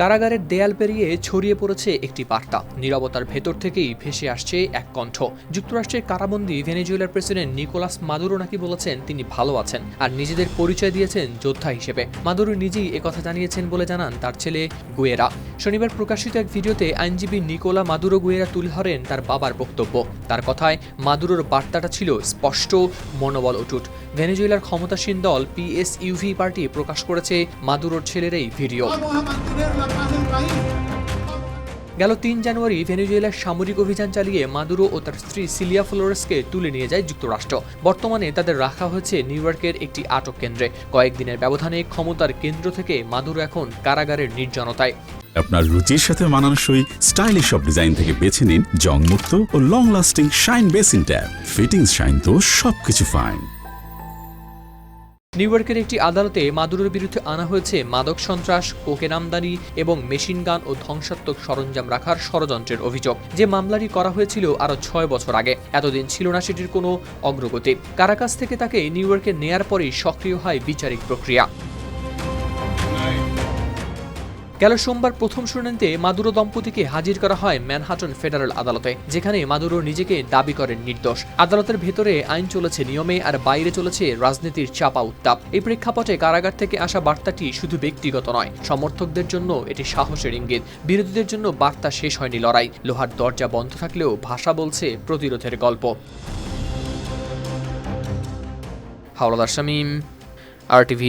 কারাগারের দেয়াল পেরিয়ে ছড়িয়ে পড়েছে একটি বার্তা। নীরবতার ভেতর থেকেই ভেসে আসছে এক কণ্ঠ। যুক্তরাষ্ট্রের কারাবন্দী ভেনেজুয়েলার প্রেসিডেন্ট নিকোলাস মাদুরো নাকি বলেছেন তিনি ভালো আছেন আর নিজেদের পরিচয় দিয়েছেন যোদ্ধা হিসেবে। মাদুরো নিজেই একথা জানিয়েছেন বলে জানান তার ছেলে গুয়েরা। শনিবার প্রকাশিত এক ভিডিওতে আইনজীবী নিকোলা মাদুরো গুয়েরা তুলে ধরেন তার বাবার বক্তব্য। তার কথায় মাদুরোর বার্তাটা ছিল স্পষ্ট, মনোবল অটুট। ভেনেজুয়েলার ক্ষমতাসীন দল পিএসইউভি পার্টি প্রকাশ করেছে মাদুরোর ছেলের এই ভিডিও। গেল ৩ জানুয়ারি ভেনেজুয়েলার সামরিক অভিযান চালিয়ে মাদুরো ও তার স্ত্রী সিলিয়া ফ্লোরেসকে তুলে নিয়ে যায় যুক্তরাষ্ট্র। বর্তমানে তাদের রাখা হয়েছে নিউ ইয়র্কের একটি আটক কেন্দ্রে। কয়েকদিনের ব্যবধানে ক্ষমতার কেন্দ্র থেকে মাদুরো এখন কারাগারের নির্জনতায়। আপনার রুচির সাথে মানানসই স্টাইলিশ সব ডিজাইন থেকে বেছে নিন জংমুক্ত ও long lasting shine basin tap. Fittings shine তো সবকিছু ফাইন। নিউ ইয়র্কের একটি আদালতে মাদুরোর বিরুদ্ধে আনা হয়েছে মাদক সন্ত্রাস, কোকেন আমদানি এবং মেশিন গান ও ধ্বংসাত্মক সরঞ্জাম রাখার ষড়যন্ত্রের অভিযোগ। যে মামলাটি করা হয়েছিল আরও ৬ বছর আগে। এতদিন ছিল না সেটির কোনো অগ্রগতি। কারাকাস থেকে তাকে নিউ ইয়র্কে নেয়ার পরেই সক্রিয় হয় বিচারিক প্রক্রিয়া। গেল সোমবার প্রথম শুনানিতে মাদুরো দম্পতিকে হাজির করা হয় ম্যানহাটন ফেডারেল আদালতে, যেখানে মাদুরো নিজেকে দাবি করেন নির্দোষ। আদালতের ভেতরে আইন চলেছে নিয়মে আর বাইরে চলেছে রাজনীতির চাপা উত্তাপ। এই প্রেক্ষাপটে কারাগার থেকে আসা বার্তাটি শুধু ব্যক্তিগত নয়, সমর্থকদের জন্য এটি সাহসের ইঙ্গিত। বিরোধীদের জন্য বার্তা শেষ হয়নি লড়াই। লোহার দরজা বন্ধ থাকলেও ভাষা বলছে প্রতিরোধের গল্প। হাওলাদার শামীম, RTV।